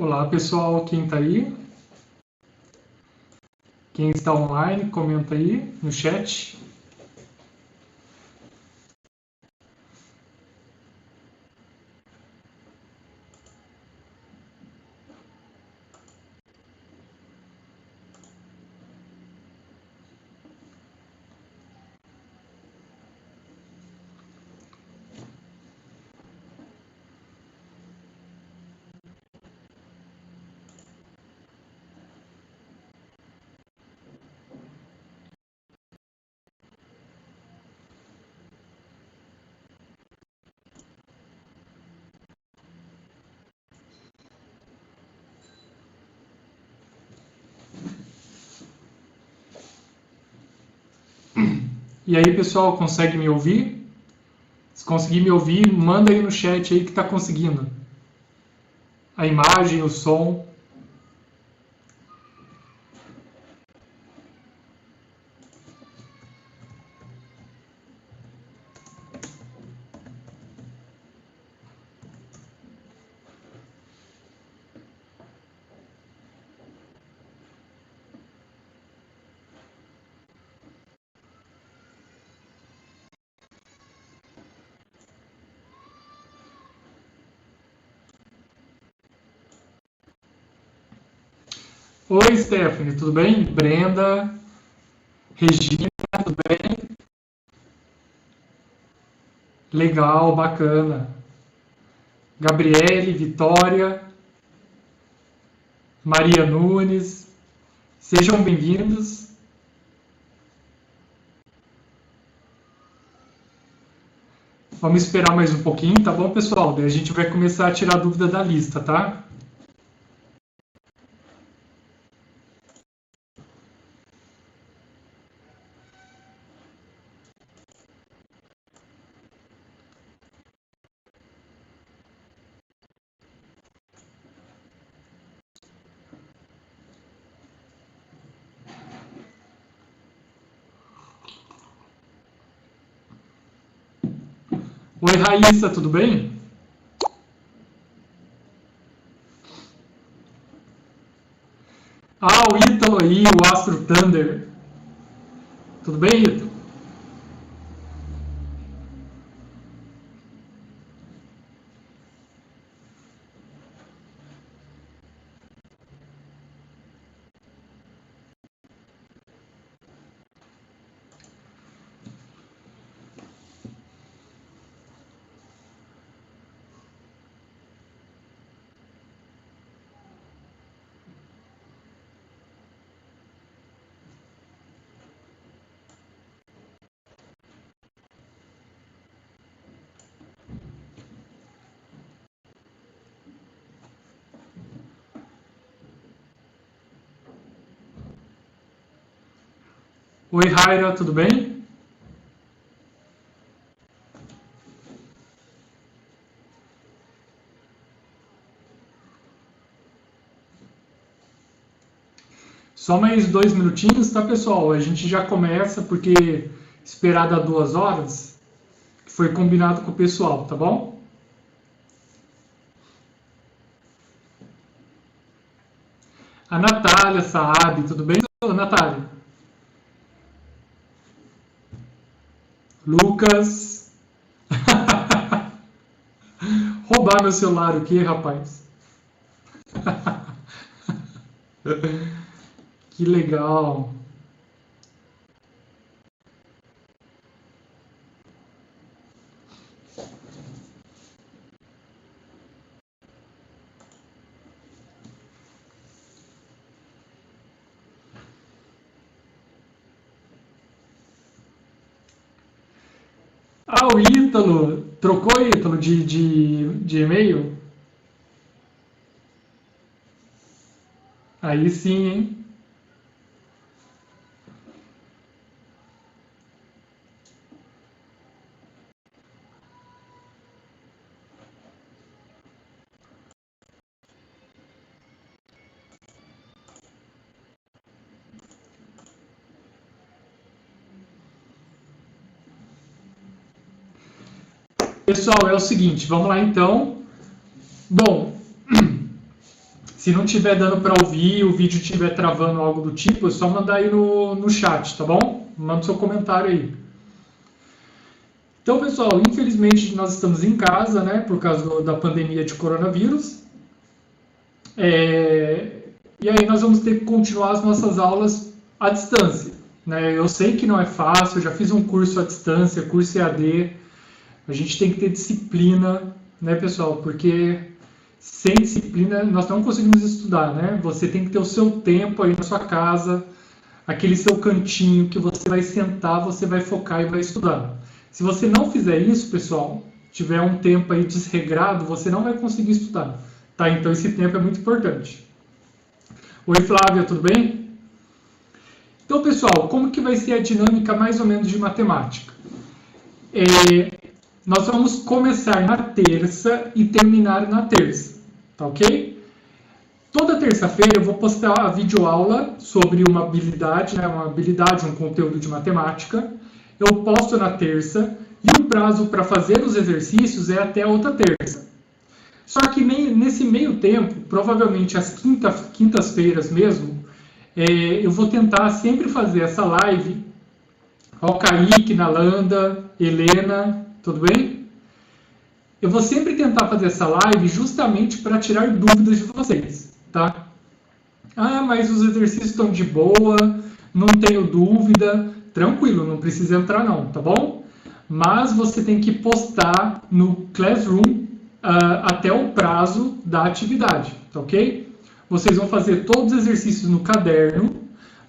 Olá, pessoal, quem está aí? Quem está online, comenta aí no chat. E aí, pessoal, consegue me ouvir? Se conseguir me ouvir, manda aí no chat aí que está conseguindo. A imagem, o som. Oi, Stephanie, tudo bem? Brenda, Regina, tudo bem? Legal, bacana. Gabriele, Vitória, Maria Nunes, sejam bem-vindos. Vamos esperar mais um pouquinho, tá bom, pessoal? Daí a gente vai começar a tirar a dúvida da lista, tá? Oi, Raíssa, tudo bem? Ah, o Ítalo aí, o Astro Thunder. Tudo bem, Ítalo? Oi, Raira, tudo bem? Só mais 2 minutinhos, tá, pessoal? A gente já começa, porque esperar dar 2 horas, que foi combinado com o pessoal, tá bom? A Natália Saab, tudo bem, Natália? Lucas. Roubar meu celular aqui, rapaz. Que legal. Ah, o Ítalo. Trocou, Ítalo, de e-mail? Aí sim, hein? Pessoal, é o seguinte, vamos lá então. Bom, Se não estiver dando para ouvir, o vídeo estiver travando algo do tipo, é só mandar aí no chat, tá bom? Manda seu comentário aí. Então, pessoal, infelizmente nós estamos em casa, né, por causa da pandemia de coronavírus. E aí nós vamos ter que continuar as nossas aulas à distância, né? Eu sei que não é fácil, eu já fiz um curso à distância, curso EAD. A gente tem que ter disciplina, né, pessoal? Porque sem disciplina nós não conseguimos estudar, né? Você tem que ter o seu tempo aí na sua casa, aquele seu cantinho que você vai sentar, você vai focar e vai estudar. Se você não fizer isso, pessoal, tiver um tempo aí desregrado, você não vai conseguir estudar, tá? Então esse tempo é muito importante. Oi, Flávia, tudo bem? Então, pessoal, como que vai ser a dinâmica mais ou menos de matemática? Nós vamos começar na terça e terminar na terça, tá ok? Toda terça-feira eu vou postar a videoaula sobre uma habilidade, né, um conteúdo de matemática. Eu posto na terça e o prazo para fazer os exercícios é até a outra terça. Só que nesse meio tempo, provavelmente às quintas-feiras mesmo, eu vou tentar sempre fazer essa live. Ó, Kaique, Nalanda, Helena, tudo bem? Eu vou sempre tentar fazer essa live justamente para tirar dúvidas de vocês, tá? Ah, mas os exercícios estão de boa, não tenho dúvida. Tranquilo, não precisa entrar não, tá bom? Mas você tem que postar no Classroom até o prazo da atividade, tá ok? Vocês vão fazer todos os exercícios no caderno,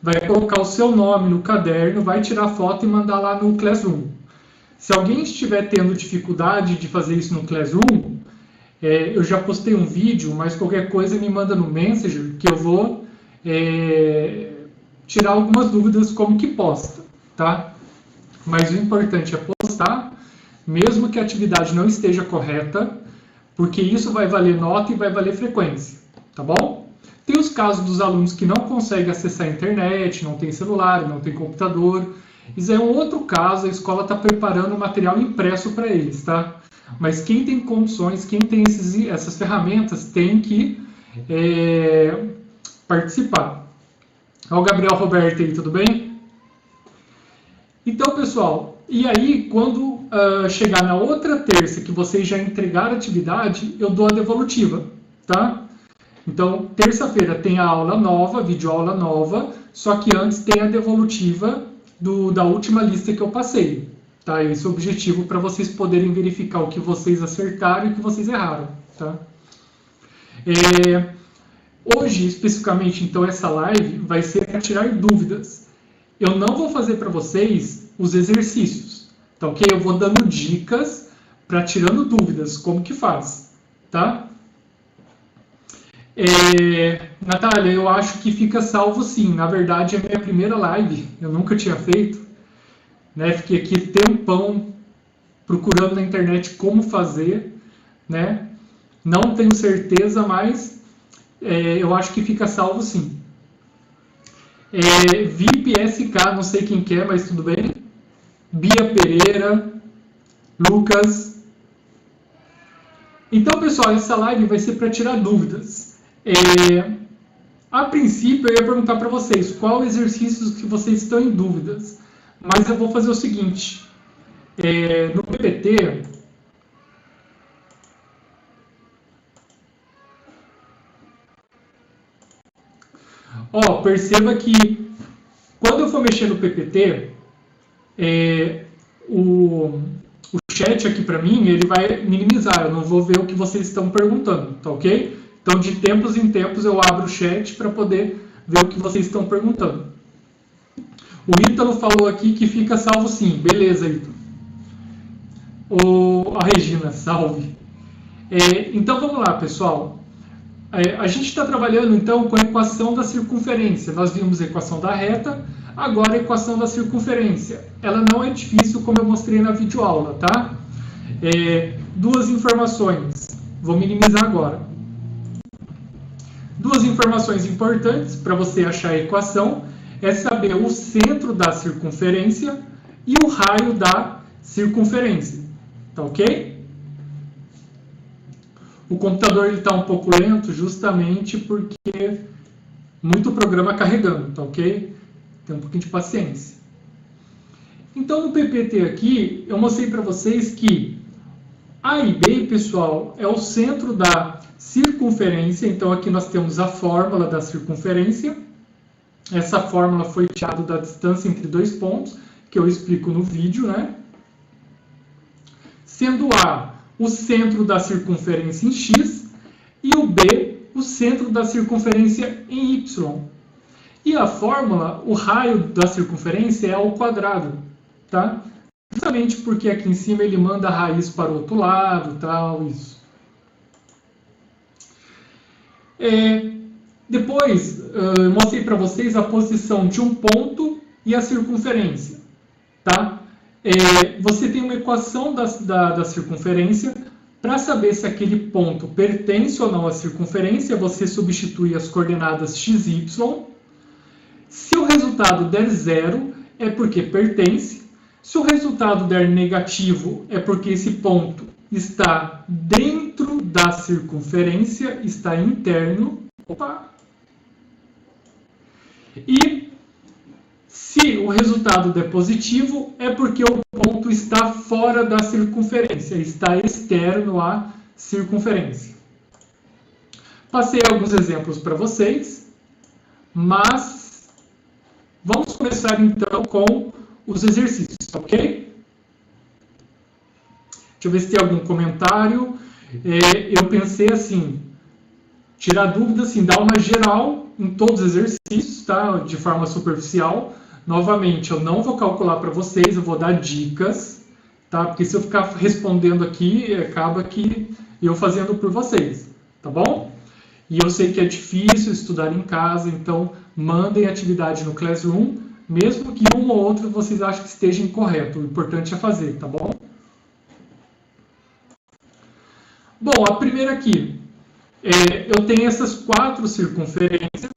vai colocar o seu nome no caderno, vai tirar foto e mandar lá no Classroom. Se alguém estiver tendo dificuldade de fazer isso no Classroom, eu já postei um vídeo, mas qualquer coisa me manda no Messenger que eu vou tirar algumas dúvidas como que posta, tá? Mas o importante é postar, mesmo que a atividade não esteja correta, porque isso vai valer nota e vai valer frequência, tá bom? Tem os casos dos alunos que não conseguem acessar a internet, não tem celular, não tem computador. Isso é um outro caso, a escola está preparando material impresso para eles, tá? Mas quem tem condições, quem tem essas ferramentas, tem que participar. Olha o Gabriel Roberto aí, tudo bem? Então, pessoal, e aí, quando chegar na outra terça que vocês já entregaram a atividade, eu dou a devolutiva, tá? Então, terça-feira tem a aula nova, videoaula nova, só que antes tem a devolutiva da última lista que eu passei, tá? Esse é o objetivo para vocês poderem verificar o que vocês acertaram e o que vocês erraram, tá? Hoje, especificamente, então, essa live vai ser para tirar dúvidas. Eu não vou fazer para vocês os exercícios, tá ok? Eu vou dando dicas para tirando dúvidas, como que faz, tá? Natália, eu acho que fica salvo sim. Na verdade, é a minha primeira live, eu nunca tinha feito, né? Fiquei aqui tempão procurando na internet como fazer, né? Não tenho certeza, mas eu acho que fica salvo sim. VIP SK, não sei quem que é, mas tudo bem. Bia Pereira, Lucas. Então, pessoal, essa live vai ser para tirar dúvidas. A princípio, eu ia perguntar para vocês qual exercícios que vocês estão em dúvidas. Mas eu vou fazer o seguinte. No PPT... perceba que quando eu for mexer no PPT, o chat aqui para mim, ele vai minimizar, eu não vou ver o que vocês estão perguntando, tá ok? Então, de tempos em tempos, eu abro o chat para poder ver o que vocês estão perguntando. O Ítalo falou aqui que fica salvo sim. Beleza, Ítalo. A Regina, salve. Então, vamos lá, pessoal. A gente está trabalhando, então, com a equação da circunferência. Nós vimos a equação da reta, agora a equação da circunferência. Ela não é difícil, como eu mostrei na videoaula, tá? Duas informações. Vou minimizar agora. Duas informações importantes para você achar a equação é saber o centro da circunferência e o raio da circunferência. Tá ok? O computador está um pouco lento justamente porque muito programa carregando, tá ok? Tem um pouquinho de paciência. Então, no PPT aqui, eu mostrei para vocês que A e B, pessoal, é o centro da circunferência. Então, aqui nós temos a fórmula da circunferência. Essa fórmula foi tirada da distância entre dois pontos, que eu explico no vídeo, né? Sendo A o centro da circunferência em X e o B o centro da circunferência em Y. E a fórmula, o raio da circunferência é ao quadrado, tá? Justamente porque aqui em cima ele manda a raiz para o outro lado, tal, isso. Depois, eu mostrei para vocês a posição de um ponto e a circunferência, tá? Você tem uma equação da circunferência. Para saber se aquele ponto pertence ou não à circunferência, você substitui as coordenadas x e y. Se o resultado der 0, é porque pertence. Se o resultado der negativo, é porque esse ponto está dentro da circunferência, está interno. Opa! E se o resultado der positivo, é porque o ponto está fora da circunferência, está externo à circunferência. Passei alguns exemplos para vocês, mas vamos começar então com os exercícios, ok? Deixa eu ver se tem algum comentário. Eu pensei assim, tirar dúvida, assim, dar uma geral em todos os exercícios, tá? De forma superficial. Novamente, eu não vou calcular para vocês, eu vou dar dicas, tá? Porque se eu ficar respondendo aqui, acaba que eu fazendo por vocês, tá bom? E eu sei que é difícil estudar em casa, então mandem atividade no Classroom, mesmo que um ou outro vocês achem que esteja incorreto. O importante é fazer, tá bom? Bom, a primeira aqui, eu tenho essas 4 circunferências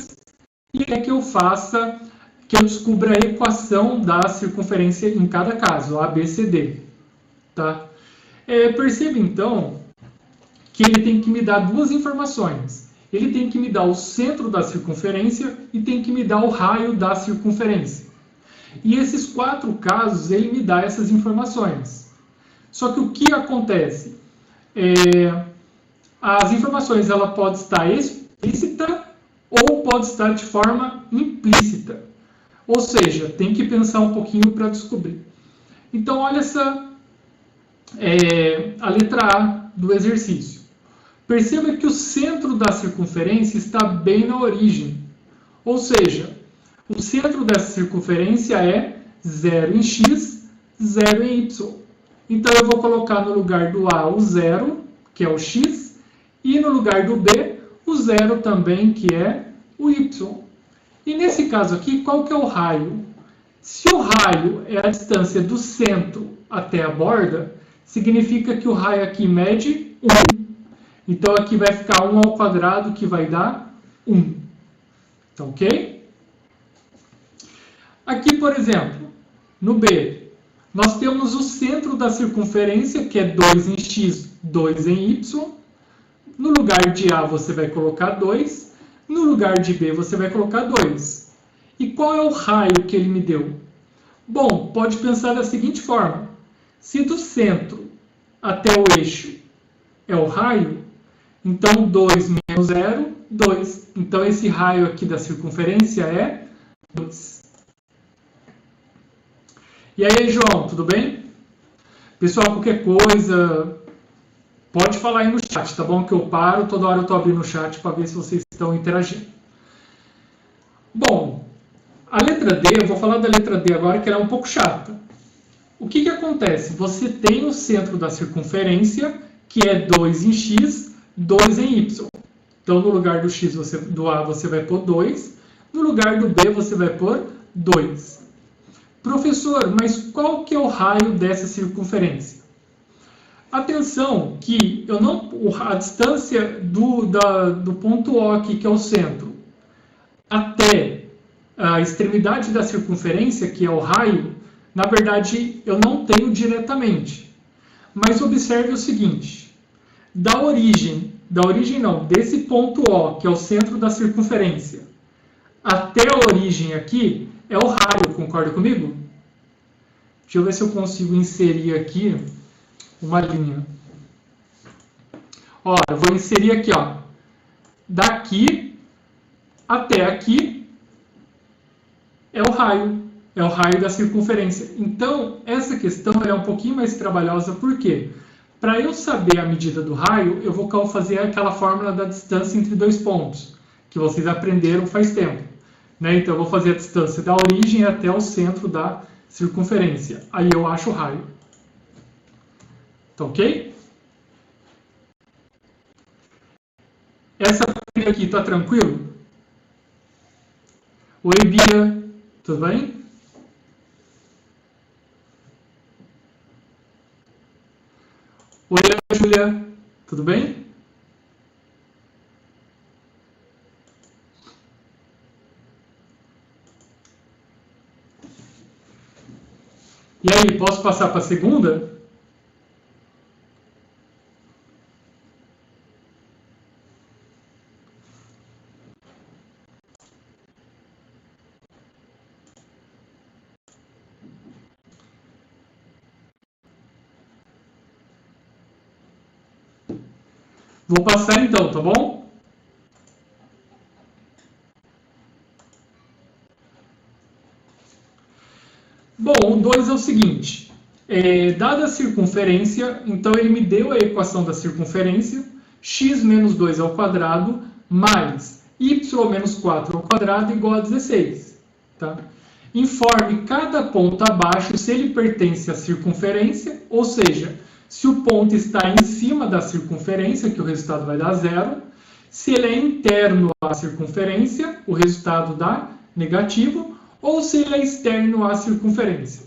e é que eu faça, que eu descubra a equação da circunferência em cada caso, A, B, C, D. Tá? Perceba, então, que ele tem que me dar 2 informações. Ele tem que me dar o centro da circunferência e tem que me dar o raio da circunferência. E esses 4 casos, ele me dá essas informações. Só que o que acontece? As informações ela pode estar explícita ou pode estar de forma implícita. Ou seja, tem que pensar um pouquinho para descobrir. Então, olha a letra A do exercício. Perceba que o centro da circunferência está bem na origem. Ou seja, o centro dessa circunferência é 0 em x, 0 em y. Então, eu vou colocar no lugar do A o 0, que é o x, e no lugar do B, o 0 também, que é o y. E nesse caso aqui, qual que é o raio? Se o raio é a distância do centro até a borda, significa que o raio aqui mede 1. Então, aqui vai ficar 1 ao quadrado, que vai dar 1. Tá ok? Aqui, por exemplo, no B, nós temos o centro da circunferência, que é 2 em x, 2 em y. No lugar de A, você vai colocar 2. No lugar de B, você vai colocar 2. E qual é o raio que ele me deu? Bom, pode pensar da seguinte forma. Se do centro até o eixo é o raio, então 2 menos 0, 2. Então, esse raio aqui da circunferência é 2. E aí, João, tudo bem? Pessoal, qualquer coisa, pode falar aí no chat, tá bom? Que eu paro, toda hora eu estou abrindo o chat para ver se vocês estão interagindo. Bom, a letra D, eu vou falar da letra D agora, que ela é um pouco chata. O que acontece? Você tem o centro da circunferência, que é 2 em x, 2 em y. Então, no lugar do x, do A, você vai pôr 2. No lugar do B, você vai pôr 2. Professor, mas qual que é o raio dessa circunferência? Atenção que a distância do ponto O aqui, que é o centro, até a extremidade da circunferência, que é o raio, na verdade, eu não tenho diretamente. Mas observe o seguinte, da origem não, desse ponto O, que é o centro da circunferência, até a origem aqui, é o raio, concorda comigo? Deixa eu ver se eu consigo inserir aqui uma linha. Ó, eu vou inserir aqui, ó, daqui até aqui é o raio da circunferência. Então, essa questão é um pouquinho mais trabalhosa, por quê? Para eu saber a medida do raio, eu vou fazer aquela fórmula da distância entre dois pontos, que vocês aprenderam faz tempo. Né? Então, eu vou fazer a distância da origem até o centro da circunferência. Aí eu acho o raio. Tá ok? Essa aqui tá tranquilo? Oi, Bia. Tudo bem? Oi, Júlia. Tudo bem? E aí, posso passar para a segunda? Vou passar então, tá bom? Bom, o 2 é o seguinte. Dada a circunferência, então ele me deu a equação da circunferência, x menos 2 ao quadrado, mais y menos 4 ao quadrado igual a 16. Tá? Informe cada ponto abaixo se ele pertence à circunferência, ou seja, se o ponto está em cima da circunferência, que o resultado vai dar 0. Se ele é interno à circunferência, o resultado dá negativo, ou se ele é externo à circunferência.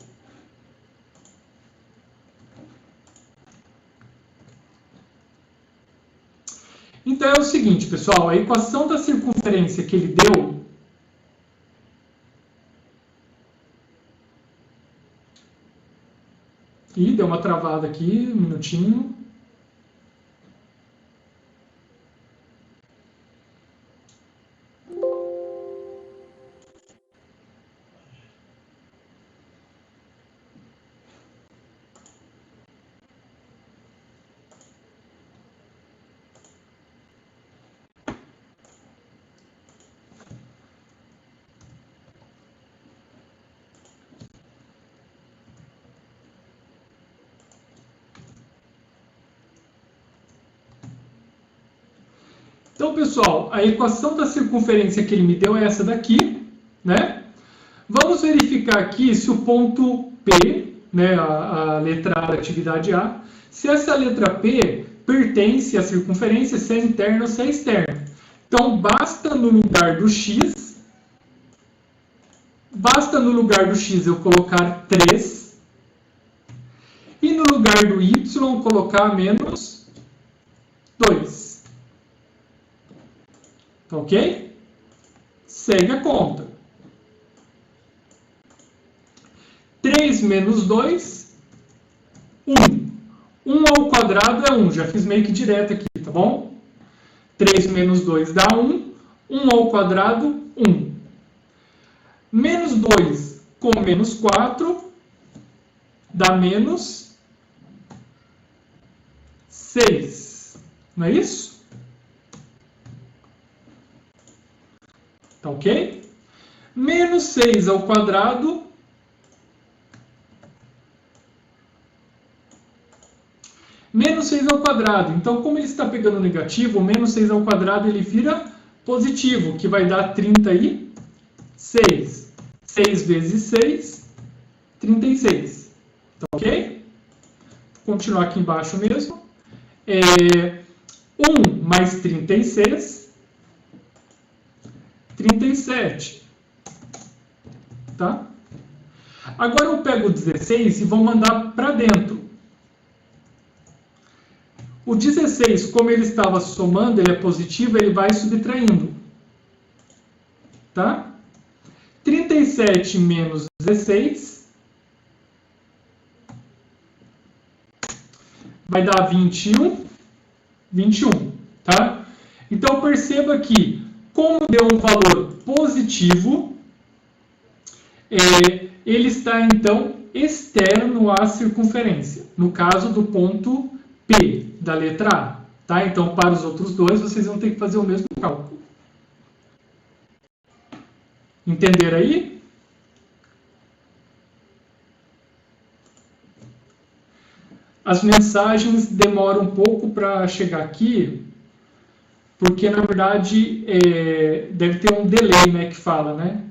Então é o seguinte, pessoal, a equação da circunferência que ele deu e deu uma travada aqui, um minutinho. Então, pessoal, a equação da circunferência que ele me deu é essa daqui, né? Vamos verificar aqui se o ponto P, né, a letra A da atividade A, se essa letra P pertence à circunferência, se é interna ou se é externa. Então, basta no lugar do x eu colocar 3 e no lugar do y colocar menos 2. Tá ok? Segue a conta. 3 menos 2, 1. 1 ao quadrado é 1. Já fiz meio que direto aqui, tá bom? 3 menos 2 dá 1. 1 ao quadrado, 1. Menos 2 com menos 4 dá menos 6. Não é isso? Tá ok? Menos 6 ao quadrado menos 6 ao quadrado. Então, como ele está pegando negativo, o menos 6 ao quadrado ele vira positivo, que vai dar 36. 6 vezes 6, 36. Tá ok? Vou continuar aqui embaixo mesmo. 1 mais 36... 37. Tá? Agora eu pego o 16 e vou mandar para dentro. O 16, como ele estava somando, ele é positivo, ele vai subtraindo. Tá? 37 menos 16 vai dar 21. 21, tá? Então perceba que, como deu um valor positivo, ele está então externo à circunferência, no caso do ponto P, da letra A. Tá? Então, para os outros dois, vocês vão ter que fazer o mesmo cálculo. Entenderam aí? As mensagens demoram um pouco para chegar aqui, porque, na verdade, deve ter um delay, né, que fala, né?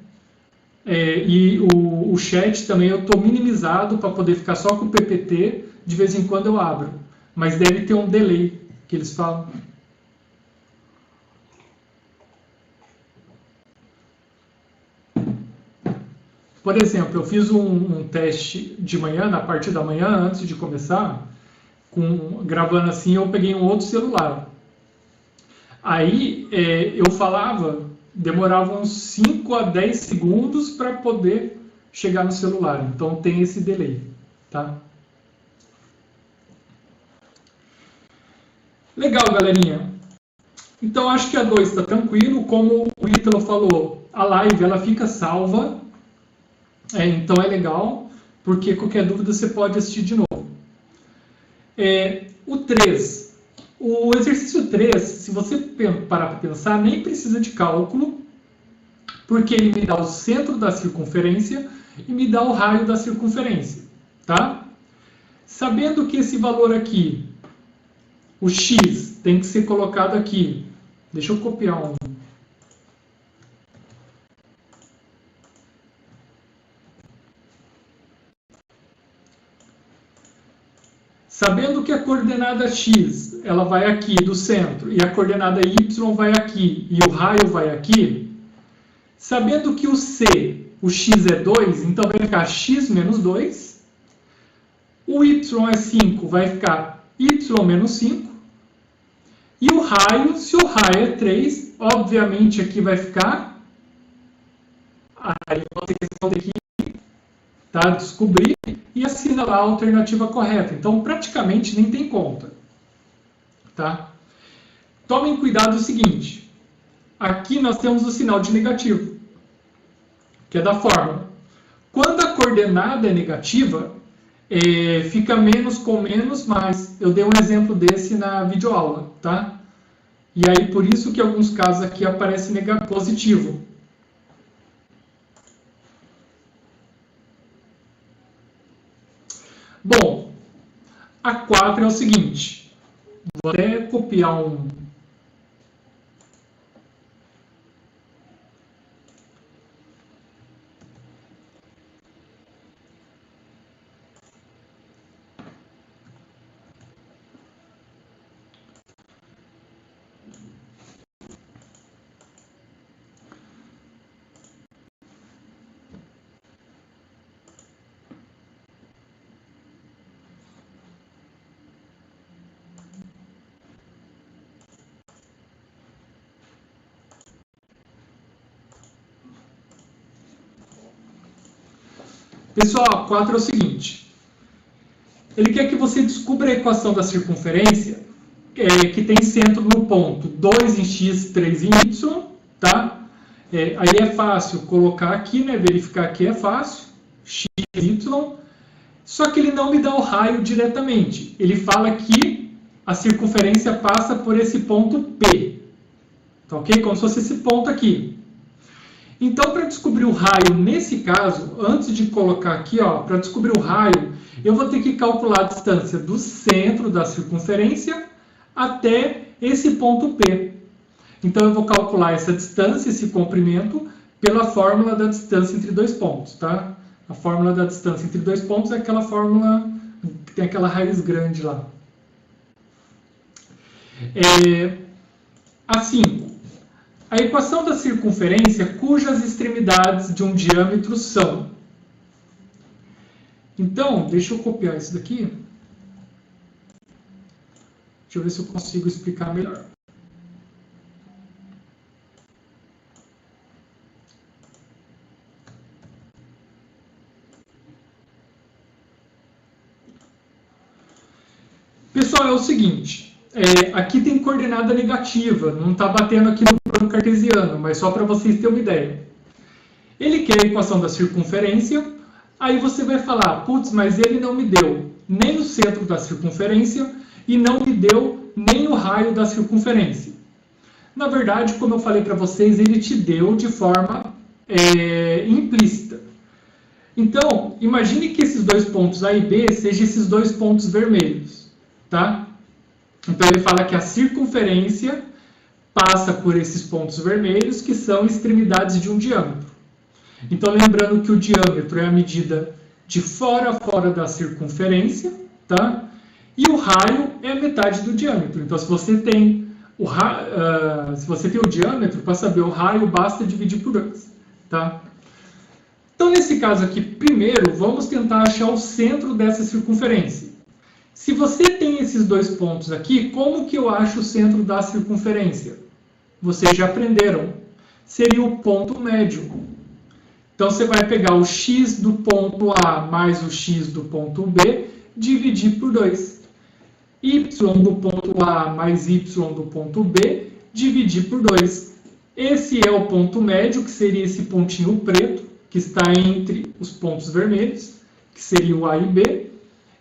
E o chat também eu estou minimizado para poder ficar só com o PPT, de vez em quando eu abro. Mas deve ter um delay, que eles falam. Por exemplo, eu fiz um teste de manhã, na parte da manhã, antes de começar, gravando assim, eu peguei um outro celular. Aí eu falava, demorava uns 5 a 10 segundos para poder chegar no celular. Então tem esse delay, tá? Legal, galerinha. Então acho que a 2 está tranquilo. Como o Ítalo falou, a live ela fica salva. Então é legal, porque qualquer dúvida você pode assistir de novo. O 3. O exercício 3, se você parar para pensar, nem precisa de cálculo, porque ele me dá o centro da circunferência e me dá o raio da circunferência. Tá? Sabendo que esse valor aqui, o x, tem que ser colocado aqui. Deixa eu copiar um. Sabendo que a coordenada x ela vai aqui do centro e a coordenada y vai aqui e o raio vai aqui, sabendo que o c, o x é 2, então vai ficar x menos 2, o y é 5, vai ficar y menos 5, e o raio, se o raio é 3, obviamente aqui vai ficar, aí vocês vão ter que descobrir e assinalar a alternativa correta. Então, praticamente nem tem conta. Tá? Tomem cuidado o seguinte. Aqui nós temos o sinal de negativo, que é da fórmula. Quando a coordenada é negativa, fica menos com menos mais. Eu dei um exemplo desse na videoaula. Tá? E aí, por isso que em alguns casos aqui aparece positivo. Bom, a 4 é o seguinte, vou até copiar um... Pessoal, a 4 é o seguinte. Ele quer que você descubra a equação da circunferência que tem centro no ponto 2 em x, 3 em y, tá? Aí é fácil colocar aqui, né? Verificar aqui é fácil, x, y. Só que ele não me dá o raio diretamente. Ele fala que a circunferência passa por esse ponto P. Tá ok? Como se fosse esse ponto aqui. Então, para descobrir o raio nesse caso, antes de colocar aqui, para descobrir o raio, eu vou ter que calcular a distância do centro da circunferência até esse ponto P. Então, eu vou calcular essa distância, esse comprimento, pela fórmula da distância entre dois pontos. Tá? A fórmula da distância entre dois pontos é aquela fórmula que tem aquela raiz grande lá. A 5. A equação da circunferência cujas extremidades de um diâmetro são. Então, deixa eu copiar isso daqui. Deixa eu ver se eu consigo explicar melhor. Pessoal, é o seguinte. aqui tem coordenada negativa, não está batendo aqui no plano cartesiano, mas só para vocês terem uma ideia. Ele quer a equação da circunferência, aí você vai falar, putz, mas ele não me deu nem o centro da circunferência e não me deu nem o raio da circunferência. Na verdade, como eu falei para vocês, ele te deu de forma implícita. Então, imagine que esses dois pontos A e B sejam esses dois pontos vermelhos, tá? Então, ele fala que a circunferência passa por esses pontos vermelhos, que são extremidades de um diâmetro. Então, lembrando que o diâmetro é a medida de fora a fora da circunferência, tá? E o raio é a metade do diâmetro. Então, se você tem o diâmetro, para saber o raio, basta dividir por 2, tá? Então, nesse caso aqui, primeiro, vamos tentar achar o centro dessa circunferência. Se você tem esses dois pontos aqui, como que eu acho o centro da circunferência? Vocês já aprenderam. Seria o ponto médio. Então, você vai pegar o x do ponto A mais o x do ponto B, dividir por 2. Y do ponto A mais y do ponto B, dividir por 2. Esse é o ponto médio, que seria esse pontinho preto, que está entre os pontos vermelhos, que seria o A e B.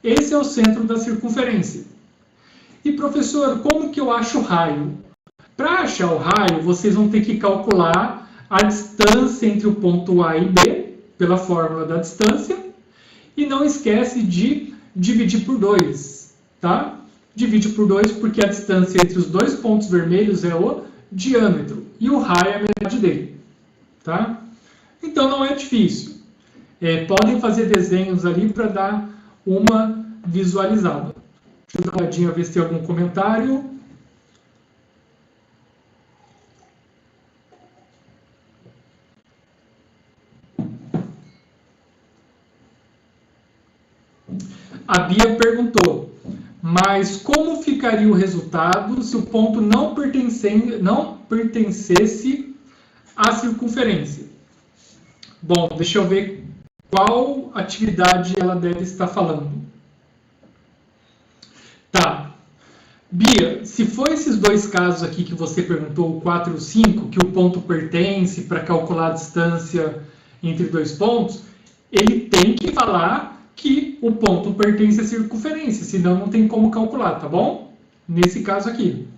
Esse é o centro da circunferência. E, professor, como que eu acho o raio? Para achar o raio, vocês vão ter que calcular a distância entre o ponto A e B, pela fórmula da distância, e não esquece de dividir por 2, tá? Divide por 2 porque a distância entre os dois pontos vermelhos é o diâmetro, e o raio é a metade dele, tá? Então não é difícil. Podem fazer desenhos ali para dar uma visualizada. Deixa eu dar uma olhadinha, ver se tem algum comentário. A Bia perguntou, mas como ficaria o resultado se o ponto não pertencesse à circunferência? Bom, deixa eu ver qual atividade ela deve estar falando. Tá. Bia, se for esses dois casos aqui que você perguntou, o 4 e o 5, que o ponto pertence para calcular a distância entre dois pontos, ele tem que falar que o ponto pertence à circunferência, senão não tem como calcular, tá bom? Nesse caso aqui.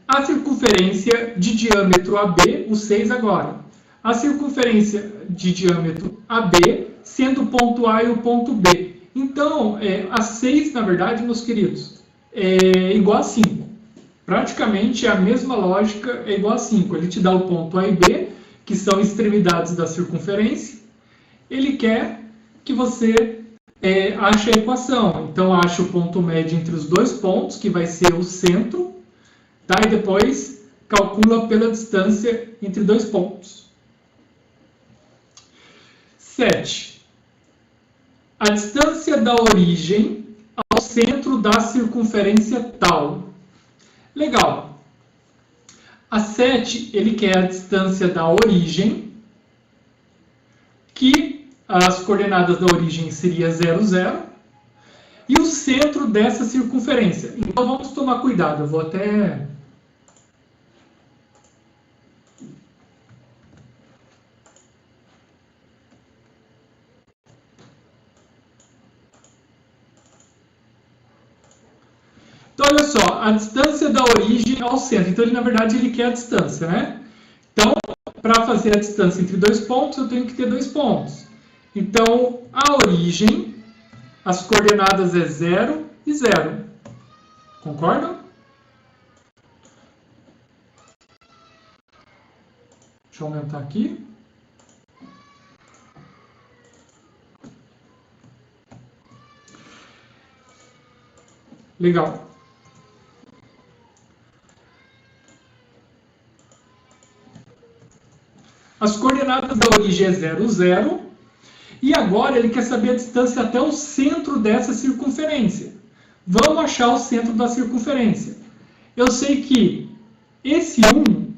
A circunferência de diâmetro AB, o 6 agora. A circunferência de diâmetro AB, sendo o ponto A e o ponto B. Então, a 6, na verdade, meus queridos, é igual a 5. Praticamente é a mesma lógica, é igual a 5. Ele te dá o ponto A e B, que são extremidades da circunferência. Ele quer que você ache a equação. Então, acha o ponto médio entre os dois pontos, que vai ser o centro, tá? E depois calcula pela distância entre dois pontos. 7. A distância da origem ao centro da circunferência tal. Legal. A 7, ele quer a distância da origem, que as coordenadas da origem seria 0, 0, e o centro dessa circunferência. Então, vamos tomar cuidado. Eu vou até... Então, olha só, a distância da origem ao centro. Então, ele, na verdade, ele quer a distância, né? Então, para fazer a distância entre dois pontos, eu tenho que ter dois pontos. Então, a origem, as coordenadas é 0 e 0. Concordam? Deixa eu aumentar aqui. Legal. As coordenadas da origem é 0, 0. E agora ele quer saber a distância até o centro dessa circunferência. Vamos achar o centro da circunferência. Eu sei que esse 1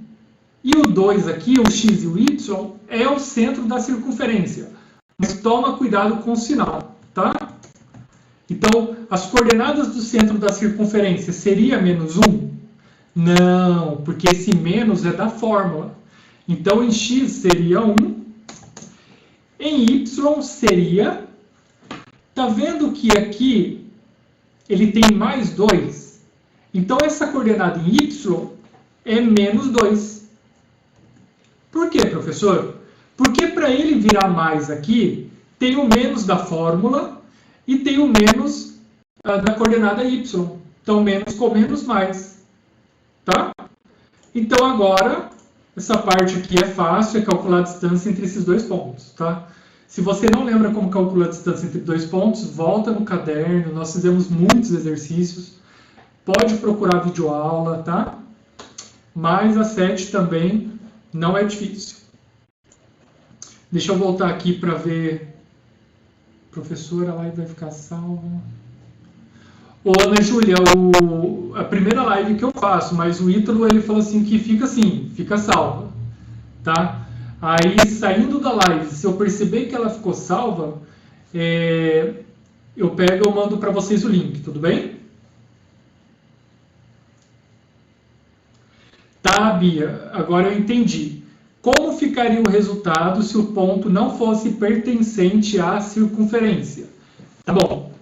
e o 2 aqui, o x e o y, é o centro da circunferência. Mas toma cuidado com o sinal, tá? Então, as coordenadas do centro da circunferência seria menos 1? Não, porque esse menos é da fórmula. Então, em x seria 1, em y seria... Tá vendo que aqui ele tem mais 2? Então, essa coordenada em y é menos 2. Por quê, professor? Porque para ele virar mais aqui, tem o menos da fórmula e tem o menos da coordenada y. Então, menos com menos mais. Tá? Então, agora, essa parte aqui é fácil, é calcular a distância entre esses dois pontos. Tá? Se você não lembra como calcular a distância entre dois pontos, volta no caderno, nós fizemos muitos exercícios. Pode procurar videoaula, tá? Mas a 7 também não é difícil. Deixa eu voltar aqui para ver. Professora, a live vai ficar salva. Ô, Ana Júlia, a primeira live que eu faço, mas o Ítalo ele falou assim que fica assim, fica salva, tá? Aí, saindo da live, se eu perceber que ela ficou salva, eu pego e mando para vocês o link, tudo bem? Tá, Bia, agora eu entendi. Como ficaria o resultado se o ponto não fosse pertencente à circunferência? Tá bom.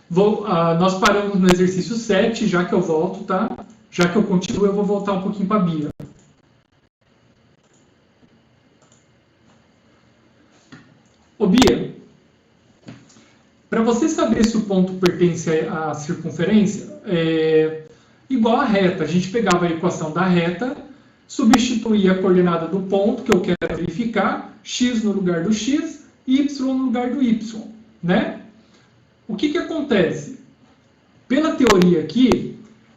Nós paramos no exercício 7, já que eu volto, tá? Já que eu continuo, eu vou voltar um pouquinho para a Bia. Ô, Bia, para você saber se o ponto pertence à circunferência, igual a reta. A gente pegava a equação da reta, substituía a coordenada do ponto que eu quero verificar, x no lugar do x, y no lugar do y, né? O que acontece? Pela teoria aqui,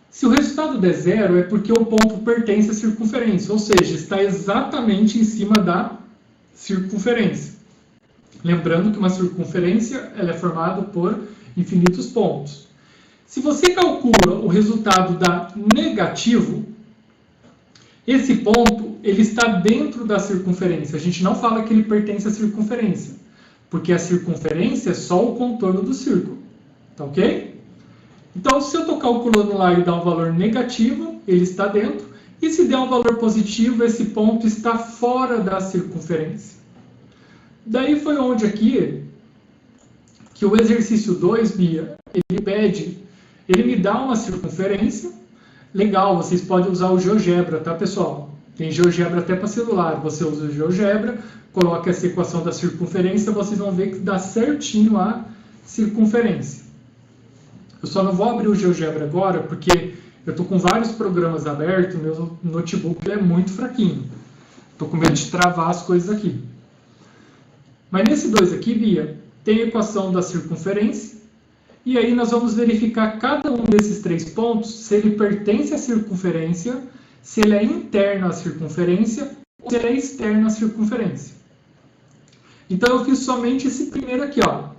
se o resultado der zero, é porque o ponto pertence à circunferência, ou seja, está exatamente em cima da circunferência. Lembrando que uma circunferência ela é formada por infinitos pontos. Se você calcula o resultado da negativo, esse ponto ele está dentro da circunferência. A gente não fala que ele pertence à circunferência, porque a circunferência é só o contorno do círculo. Tá ok? Então, se eu estou calculando lá e dá um valor negativo, ele está dentro. E se der um valor positivo, esse ponto está fora da circunferência. Daí foi onde aqui que o exercício 2, Bia, ele me dá uma circunferência. Legal, vocês podem usar o GeoGebra, tá, pessoal? Tem GeoGebra até para celular. Você usa o GeoGebra, coloca essa equação da circunferência, vocês vão ver que dá certinho a circunferência. Eu só não vou abrir o GeoGebra agora, porque eu estou com vários programas abertos, meu notebook é muito fraquinho. Estou com medo de travar as coisas aqui. Mas nesse 2 aqui, Bia, tem a equação da circunferência, e aí nós vamos verificar cada um desses 3 pontos, se ele pertence à circunferência, se ele é interno à circunferência, ou se ele é externo à circunferência. Então eu fiz somente esse primeiro aqui, ó.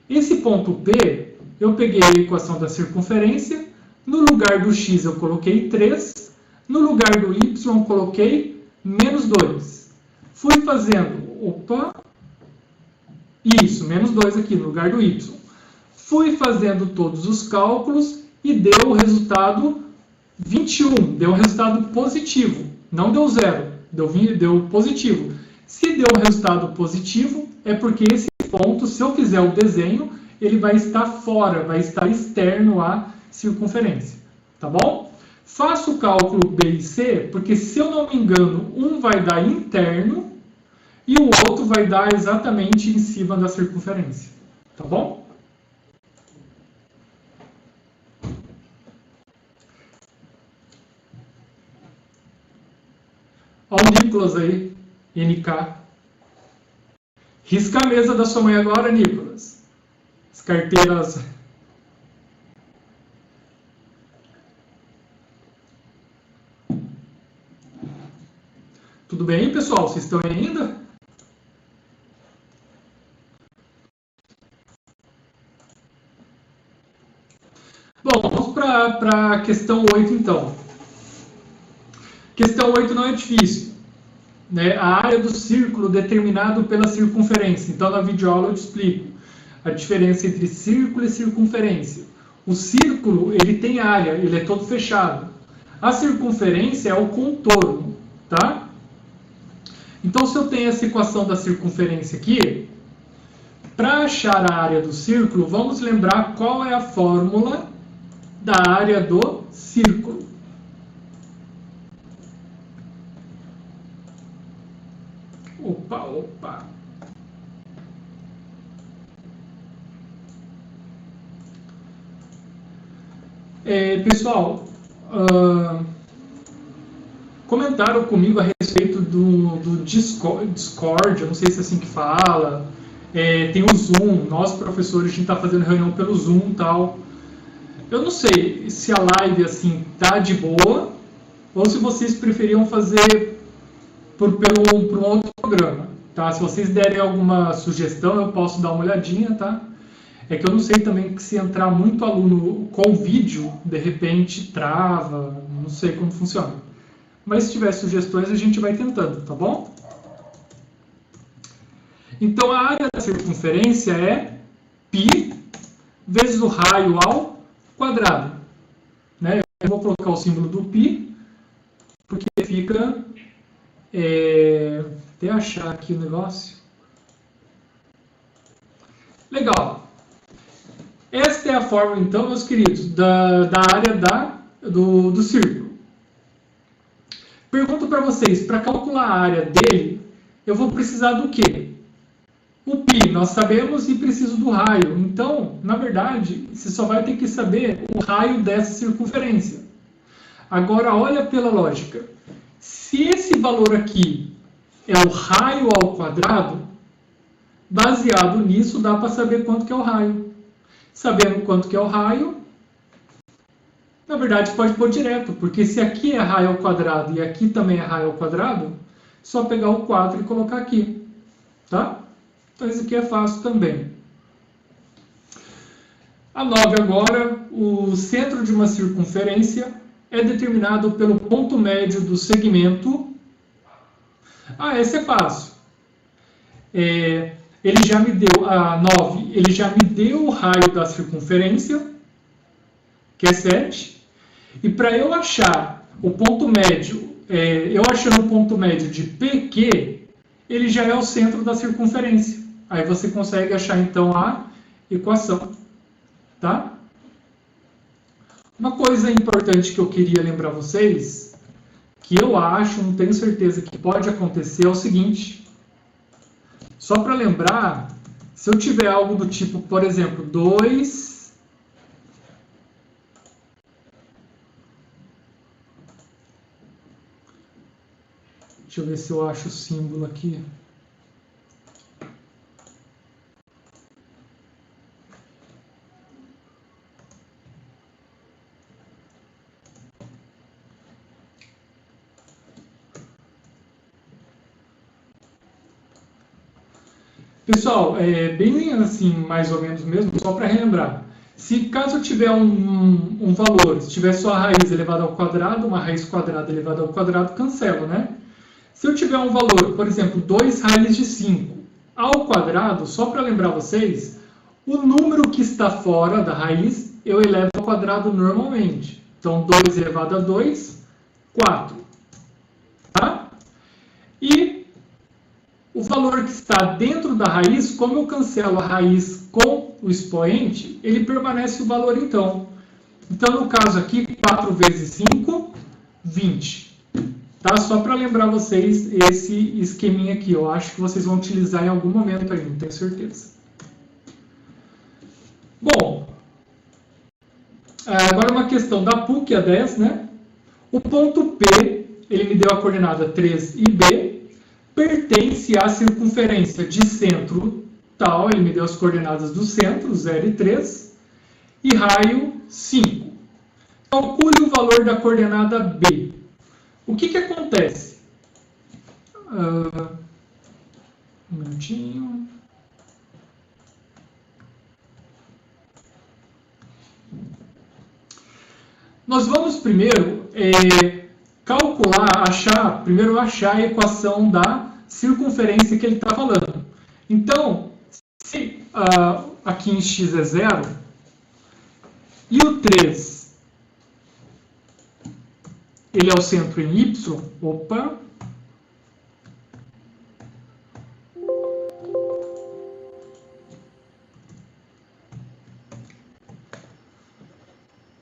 Esse ponto P, eu peguei a equação da circunferência, no lugar do x eu coloquei 3, no lugar do y eu coloquei menos 2. Fui fazendo, menos 2 aqui no lugar do y. Fui fazendo todos os cálculos e deu o resultado 21, deu um resultado positivo, não deu zero, deu positivo. Se deu um resultado positivo, é porque esse ponto, se eu fizer o desenho, ele vai estar fora, vai estar externo à circunferência, tá bom? Faço o cálculo B e C, porque se eu não me engano, um vai dar interno e o outro vai dar exatamente em cima da circunferência, tá bom? Olha o Nicolas aí, NK. Risca a mesa da sua mãe agora, Nicolas. As carteiras. Tudo bem, pessoal? Vocês estão aí ainda? Bom, vamos para a questão 8, então. Questão 8 não é difícil. né, a área do círculo determinado pela circunferência. Então, na videoaula eu te explico a diferença entre círculo e circunferência. O círculo, ele tem área, ele é todo fechado. A circunferência é o contorno, tá? Então, se eu tenho essa equação da circunferência aqui, para achar a área do círculo, vamos lembrar qual é a fórmula da área do círculo. Opa. Pessoal, comentaram comigo a respeito do Discord, eu não sei se é assim que fala. Tem o Zoom, nós professores, a gente está fazendo reunião pelo Zoom e tal. Eu não sei se a live assim tá de boa ou se vocês preferiam fazer por um outro programa, tá? Se vocês derem alguma sugestão, eu posso dar uma olhadinha, tá? É que eu não sei também que se entrar muito aluno com vídeo, de repente trava, não sei como funciona. Mas se tiver sugestões, a gente vai tentando, tá bom? Então, a área da circunferência é π vezes o raio ao quadrado, né? Eu vou colocar o símbolo do π, porque fica... até achar aqui o negócio. Legal. Esta é a fórmula, então, meus queridos, da área do círculo. Pergunto para vocês, para calcular a área dele, eu vou precisar do quê? O π nós sabemos e preciso do raio. Então, na verdade, você só vai ter que saber o raio dessa circunferência. Agora, olha pela lógica. Se esse valor aqui é o raio ao quadrado, baseado nisso, dá para saber quanto que é o raio. Sabendo quanto que é o raio, na verdade, pode pôr direto, porque se aqui é raio ao quadrado e aqui também é raio ao quadrado, só pegar o 4 e colocar aqui, tá? Então, isso aqui é fácil também. A 9 agora, o centro de uma circunferência é determinado pelo ponto médio do segmento. Esse é fácil. Ele já me deu, a 9, ele já me deu o raio da circunferência, que é 7. E para eu achar o ponto médio, eu achando o ponto médio de PQ, ele já é o centro da circunferência. Aí você consegue achar, então, a equação. Tá? Uma coisa importante que eu queria lembrar vocês, que eu acho, não tenho certeza que pode acontecer, é o seguinte. Só para lembrar, se eu tiver algo do tipo, por exemplo, 2... Deixa eu ver se eu acho o símbolo aqui. Pessoal, bem assim, mais ou menos mesmo, só para relembrar. Se caso eu tiver um valor, se tiver só a raiz elevada ao quadrado, uma raiz quadrada elevada ao quadrado, cancelo, né? Se eu tiver um valor, por exemplo, 2 raiz de 5 ao quadrado, só para lembrar vocês, o número que está fora da raiz, eu elevo ao quadrado normalmente. Então, 2 elevado a 2, 4. Tá? E o valor que está dentro da raiz, como eu cancelo a raiz com o expoente, ele permanece o valor então. Então, no caso aqui, 4 vezes 5, 20. Tá? Só para lembrar vocês esse esqueminha aqui. Eu acho que vocês vão utilizar em algum momento aí, não tenho certeza. Bom, agora uma questão da PUC, a 10, né? O ponto P, ele me deu a coordenada 3 e B, pertence à circunferência de centro tal, ele me deu as coordenadas do centro, 0 e 3, e raio 5. Calcule o valor da coordenada B. O que acontece? Um minutinho. Nós vamos primeiro calcular calcular, primeiro achar a equação da circunferência que ele está falando. Então, se aqui em x é 0, e o 3, ele é o centro em y, opa,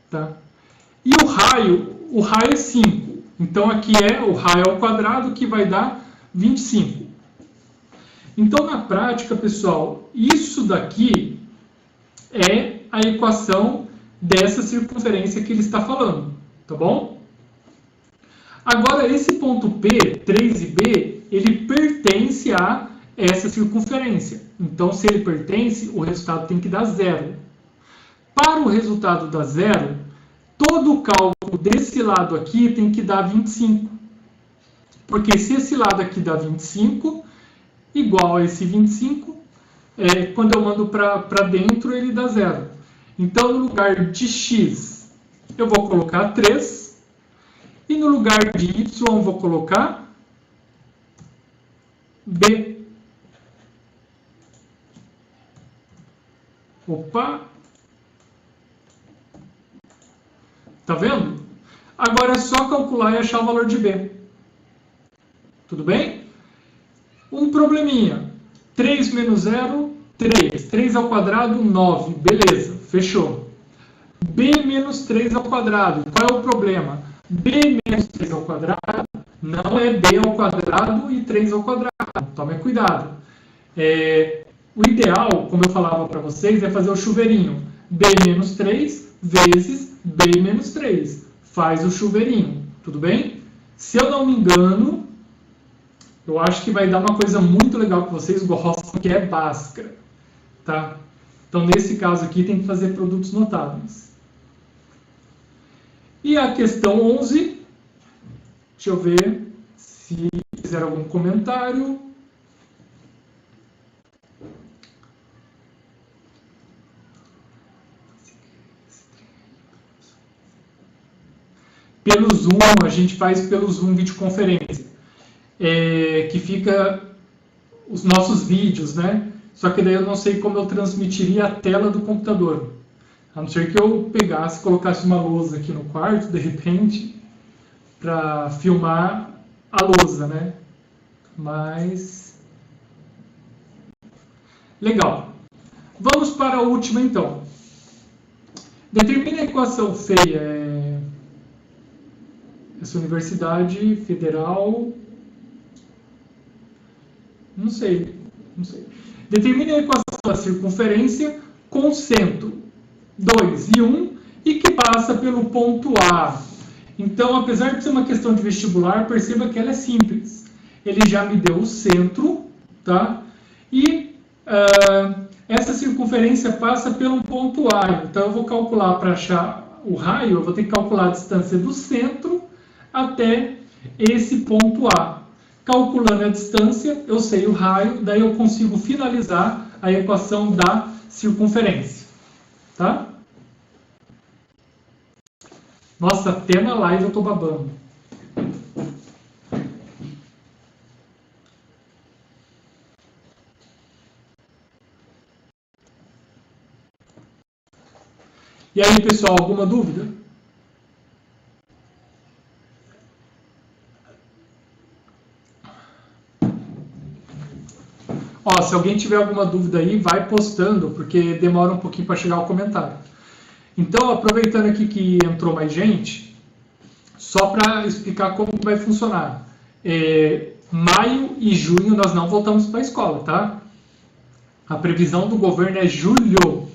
tá? E o raio é 5. Então, aqui o raio ao quadrado, que vai dar 25. Então, na prática, pessoal, isso daqui é a equação dessa circunferência que ele está falando, tá bom? Agora, esse ponto P, 3 e B, ele pertence a essa circunferência. Então, se ele pertence, o resultado tem que dar 0. Para o resultado dar 0, todo o cálculo desse lado aqui tem que dar 25. Porque se esse lado aqui dá 25, igual a esse 25, quando eu mando para dentro, ele dá 0. Então, no lugar de x, eu vou colocar 3. E no lugar de y, eu vou colocar b. Opa! Tá vendo? Agora é só calcular e achar o valor de b. Tudo bem? Um probleminha. 3 menos 0, 3. 3 ao quadrado, 9. Beleza, fechou. B menos 3 ao quadrado. Qual é o problema? B menos 3 ao quadrado não é B ao quadrado e 3 ao quadrado. Tome cuidado. O ideal, como eu falava para vocês, é fazer o chuveirinho. B menos 3 vezes B menos 3. Faz o chuveirinho. Tudo bem? Se eu não me engano, eu acho que vai dar uma coisa muito legal que vocês gostam, que é Bhaskara. Tá? Então, nesse caso aqui, tem que fazer produtos notáveis. E a questão 11, deixa eu ver se fizer algum comentário. Pelo Zoom, a gente faz pelo Zoom videoconferência, que fica os nossos vídeos, né? Só que daí eu não sei como eu transmitiria a tela do computador. A não ser que eu pegasse e colocasse uma lousa aqui no quarto, de repente, para filmar a lousa, né? Mas... legal. Vamos para a última, então. Determine a equação feia. Essa universidade federal... Não sei. Determine a equação da circunferência com centro 2 e 1 e que passa pelo ponto A. Então, apesar de ser uma questão de vestibular, perceba que ela é simples. Ele já me deu o centro, tá? E essa circunferência passa pelo ponto A. Então, eu vou calcular para achar o raio, eu vou ter que calcular a distância do centro até esse ponto A. Calculando a distância, eu sei o raio, daí eu consigo finalizar a equação da circunferência. Tá? Nossa, até na live eu tô babando. E aí, pessoal, alguma dúvida? Ó, se alguém tiver alguma dúvida aí, vai postando, porque demora um pouquinho para chegar o comentário. Então, aproveitando aqui que entrou mais gente, só para explicar como vai funcionar. Maio e junho nós não voltamos para a escola, tá? A previsão do governo é julho.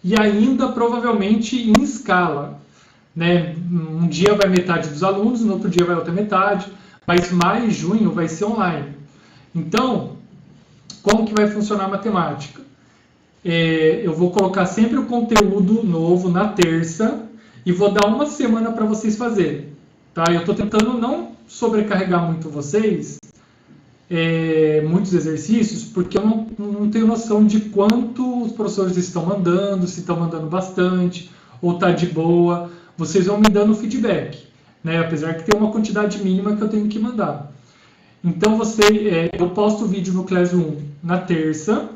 E ainda provavelmente em escala. Né? Um dia vai metade dos alunos, no outro dia vai outra metade, mas maio e junho vai ser online. Então, como que vai funcionar a matemática? Eu vou colocar sempre o conteúdo novo na terça e vou dar uma semana para vocês fazerem. Tá? Eu estou tentando não sobrecarregar muito vocês, muitos exercícios, porque eu não tenho noção de quanto os professores estão mandando, se estão mandando bastante, ou está de boa. Vocês vão me dando feedback. né? Apesar que tem uma quantidade mínima que eu tenho que mandar. Então, eu posto o vídeo no Classroom na terça,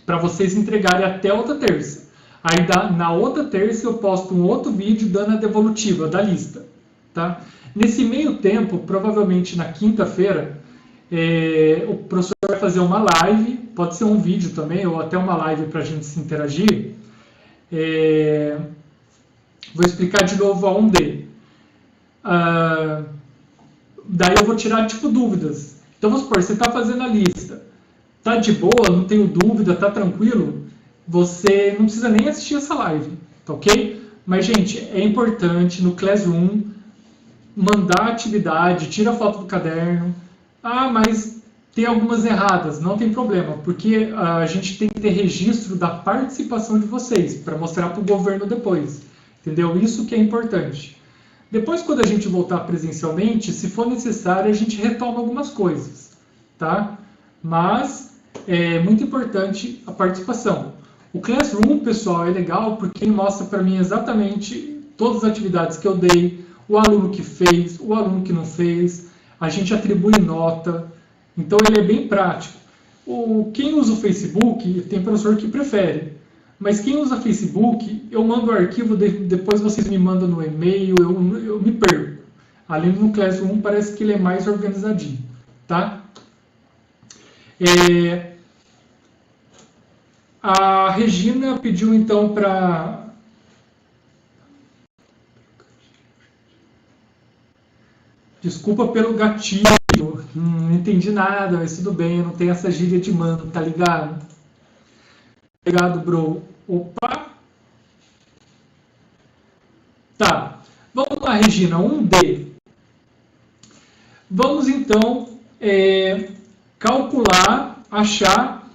para vocês entregarem até outra terça. Aí, na outra terça, eu posto um outro vídeo dando a devolutiva da lista. Tá? Nesse meio tempo, provavelmente na quinta-feira, o professor vai fazer uma live, pode ser um vídeo também, ou até uma live para a gente se interagir. Vou explicar de novo a 1D. Daí eu vou tirar tipo dúvidas. Então vamos supor, você está fazendo a lista, tá de boa, não tenho dúvida, tá tranquilo, você não precisa nem assistir essa live, tá ok? Mas gente, é importante no Classroom mandar a atividade, tira a foto do caderno. Mas tem algumas erradas, não tem problema, porque a gente tem que ter registro da participação de vocês para mostrar para o governo depois, entendeu? Isso que é importante. Depois, quando a gente voltar presencialmente, se for necessário, a gente retoma algumas coisas, tá? Mas é muito importante a participação. O Classroom, pessoal, é legal porque ele mostra para mim exatamente todas as atividades que eu dei, o aluno que fez, o aluno que não fez, a gente atribui nota, então ele é bem prático. Quem usa o Facebook, tem professor que prefere, mas quem usa Facebook, eu mando o arquivo, depois vocês me mandam no e-mail, eu me perco. Ali no Classroom parece que ele é mais organizadinho, tá? A Regina pediu então para... Desculpa pelo gatilho, não entendi nada, mas tudo bem, eu não tenho essa gíria de mano, tá ligado? Obrigado, bro. Opa! Tá, vamos lá, Regina, 1D. Vamos então calcular, achar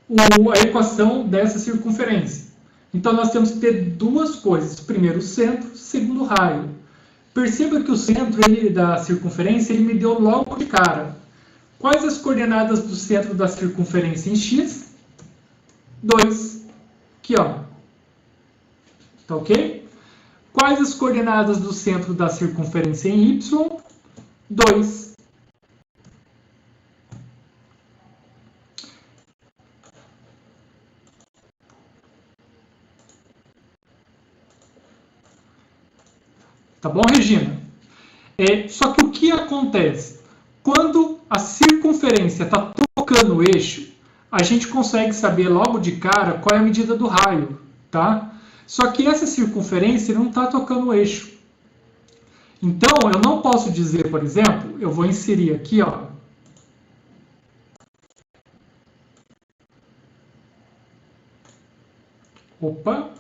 a equação dessa circunferência. Então nós temos que ter duas coisas. Primeiro o centro, segundo o raio. Perceba que o centro da circunferência ele me deu logo de cara. Quais as coordenadas do centro da circunferência em x? 2. Aqui, ó. Tá ok? Quais as coordenadas do centro da circunferência em y? 2. Tá bom, Regina? Só que o que acontece? Quando a circunferência está tocando o eixo, a gente consegue saber logo de cara qual é a medida do raio, tá? Só que essa circunferência não está tocando o eixo. Então, eu não posso dizer, por exemplo, eu vou inserir aqui, ó. Opa!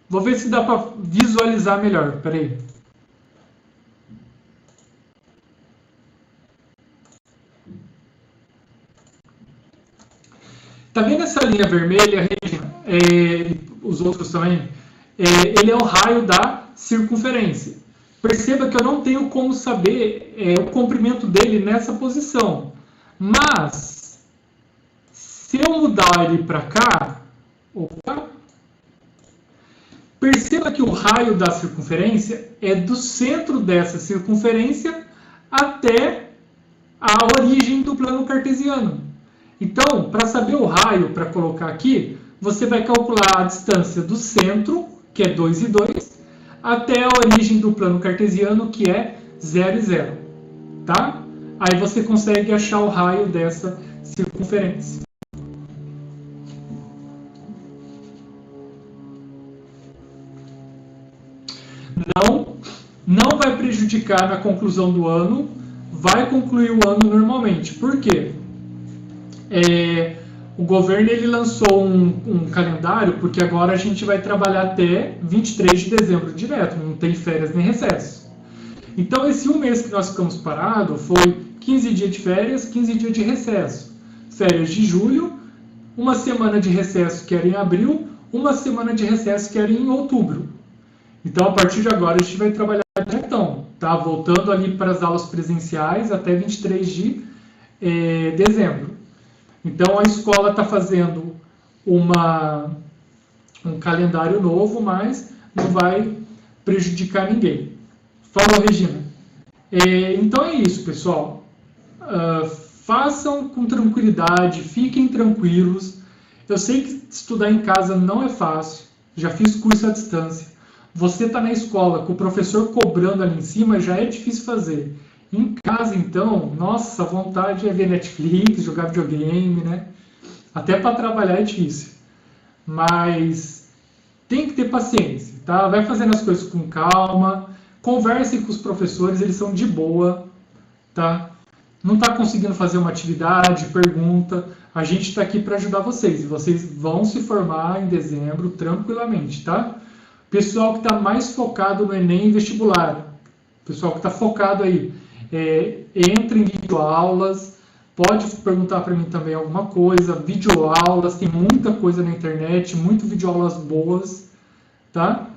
Vou ver se dá para visualizar melhor. Espera aí. Tá vendo essa linha vermelha, Regina? Os outros também? Ele é o raio da circunferência. Perceba que eu não tenho como saber o comprimento dele nessa posição. Mas, se eu mudar ele para cá... Opa! Perceba que o raio da circunferência é do centro dessa circunferência até a origem do plano cartesiano. Então, para saber o raio, para colocar aqui, você vai calcular a distância do centro, que é 2 e 2, até a origem do plano cartesiano, que é 0 e 0. Tá? Aí você consegue achar o raio dessa circunferência. Não vai prejudicar na conclusão do ano, vai concluir o ano normalmente. Por quê? O governo ele lançou um calendário, porque agora a gente vai trabalhar até 23 de dezembro direto, não tem férias nem recesso. Então, esse um mês que nós ficamos parados foi 15 dias de férias, 15 dias de recesso. Férias de julho, uma semana de recesso que era em abril, uma semana de recesso que era em outubro. Então, a partir de agora, a gente vai trabalhar diretão, tá? Voltando ali para as aulas presenciais até 23 de dezembro. Então, a escola está fazendo um calendário novo, mas não vai prejudicar ninguém. Falou, Regina. Então é isso, pessoal. Façam com tranquilidade, fiquem tranquilos. Eu sei que estudar em casa não é fácil, já fiz curso à distância. Você está na escola com o professor cobrando ali em cima, já é difícil fazer. Em casa, então, nossa, a vontade é ver Netflix, jogar videogame, né? Até para trabalhar é difícil. Mas tem que ter paciência, tá? Vai fazendo as coisas com calma, conversem com os professores, eles são de boa, tá? Não está conseguindo fazer uma atividade, pergunta, a gente está aqui para ajudar vocês, e vocês vão se formar em dezembro tranquilamente, tá? Pessoal que está mais focado no Enem e vestibular, pessoal que está focado aí, entra em videoaulas, pode perguntar para mim também alguma coisa, videoaulas, tem muita coisa na internet, muitas videoaulas boas, tá?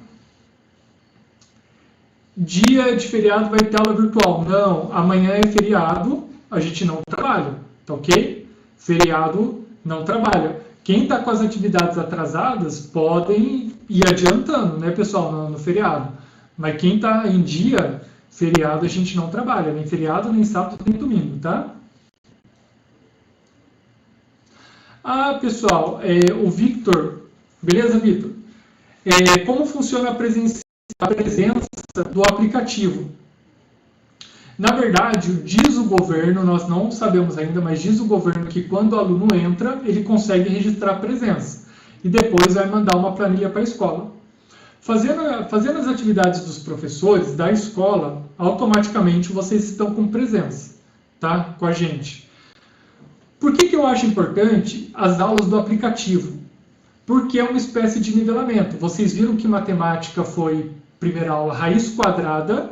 Dia de feriado vai ter aula virtual. Não, amanhã é feriado, a gente não trabalha, tá ok? Feriado não trabalha. Quem está com as atividades atrasadas podem ir adiantando, né, pessoal, no feriado. Mas quem está em dia, feriado a gente não trabalha, nem feriado, nem sábado, nem domingo, tá? Pessoal, o Victor, beleza, Victor? Como funciona a presença do aplicativo? Na verdade, diz o governo, nós não sabemos ainda, mas diz o governo que quando o aluno entra, ele consegue registrar a presença e depois vai mandar uma planilha para a escola. Fazendo as atividades dos professores da escola, automaticamente vocês estão com presença, tá? Com a gente. Por que eu acho importante as aulas do aplicativo? Porque é uma espécie de nivelamento. Vocês viram que matemática foi, primeira aula, raiz quadrada,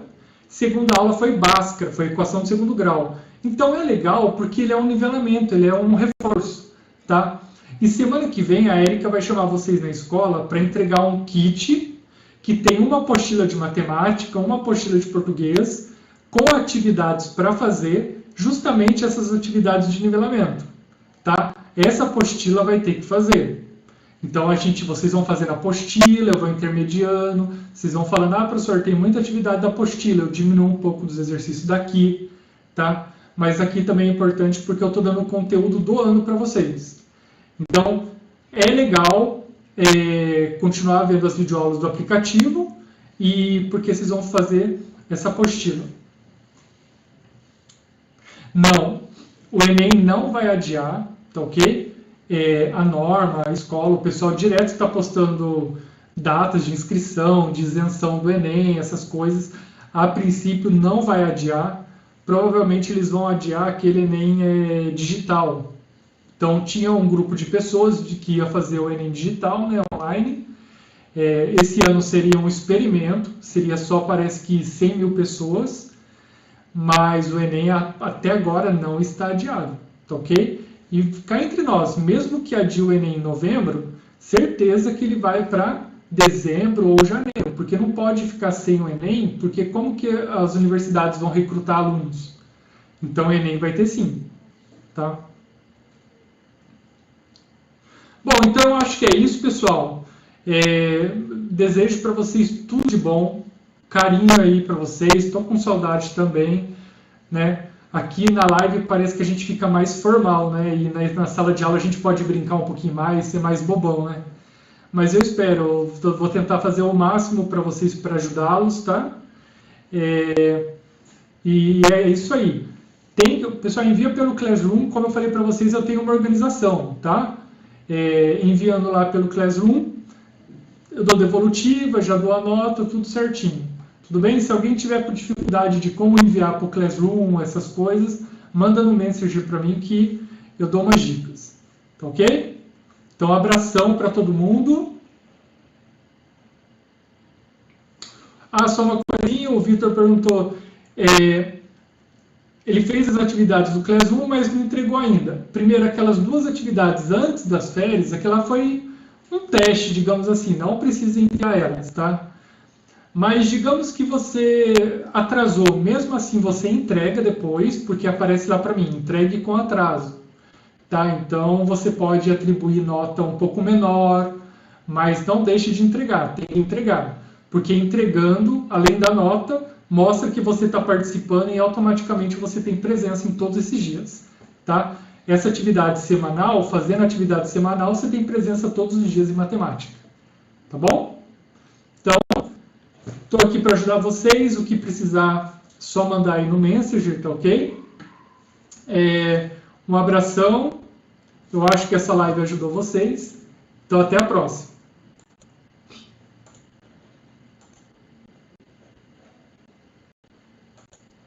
segunda aula foi Bhaskara, foi equação de segundo grau. Então é legal porque ele é um nivelamento, ele é um reforço, tá? E semana que vem a Érica vai chamar vocês na escola para entregar um kit que tem uma apostila de matemática, uma apostila de português, com atividades para fazer, justamente essas atividades de nivelamento, tá? Essa apostila vai ter que fazer. Então, vocês vão fazer a apostila, eu vou intermediando, vocês vão falando, professor, tem muita atividade da apostila, eu diminuo um pouco dos exercícios daqui, tá? Mas aqui também é importante porque eu estou dando o conteúdo do ano para vocês. Então, é legal continuar vendo as videoaulas do aplicativo, e porque vocês vão fazer essa apostila. Não, o Enem não vai adiar, tá ok? A norma, a escola, o pessoal direto está postando datas de inscrição, de isenção do Enem, essas coisas. A princípio não vai adiar, provavelmente eles vão adiar aquele Enem digital. Então tinha um grupo de pessoas que ia fazer o Enem digital, né, online. Esse ano seria um experimento, seria só, parece que 100 mil pessoas, mas o Enem até agora não está adiado, tá ok? E ficar entre nós, mesmo que adie o Enem em novembro, certeza que ele vai para dezembro ou janeiro, porque não pode ficar sem o Enem, porque como que as universidades vão recrutar alunos? Então o Enem vai ter sim, tá? Bom, então eu acho que é isso, pessoal. Desejo para vocês tudo de bom, carinho aí para vocês, estou com saudade também, né? Aqui na live parece que a gente fica mais formal, né? E na sala de aula a gente pode brincar um pouquinho mais, ser mais bobão, né? Mas eu espero, eu vou tentar fazer o máximo para vocês, para ajudá-los, tá? E é isso aí. Pessoal, envia pelo Classroom, como eu falei para vocês, eu tenho uma organização, tá? Enviando lá pelo Classroom, eu dou devolutiva, já dou a nota, tudo certinho. Tudo bem? Se alguém tiver por dificuldade de como enviar para o Classroom, essas coisas, manda no Messenger para mim que eu dou umas dicas. Tá ok? Então, um abração para todo mundo. Só uma coisinha, o Vitor perguntou, ele fez as atividades do Classroom, mas não entregou ainda. Primeiro, aquelas 2 atividades antes das férias, aquela foi um teste, digamos assim, não precisa enviar elas, tá? Mas digamos que você atrasou, mesmo assim você entrega depois, porque aparece lá para mim, entregue com atraso. Tá? Então você pode atribuir nota um pouco menor, mas não deixe de entregar, tem que entregar. Porque entregando, além da nota, mostra que você está participando e automaticamente você tem presença em todos esses dias. Tá? Essa atividade semanal, fazendo atividade semanal, você tem presença todos os dias em matemática. Tá bom? Então, estou aqui para ajudar vocês. O que precisar, só mandar aí no Messenger, tá ok? Um abração. Eu acho que essa live ajudou vocês. Então, até a próxima.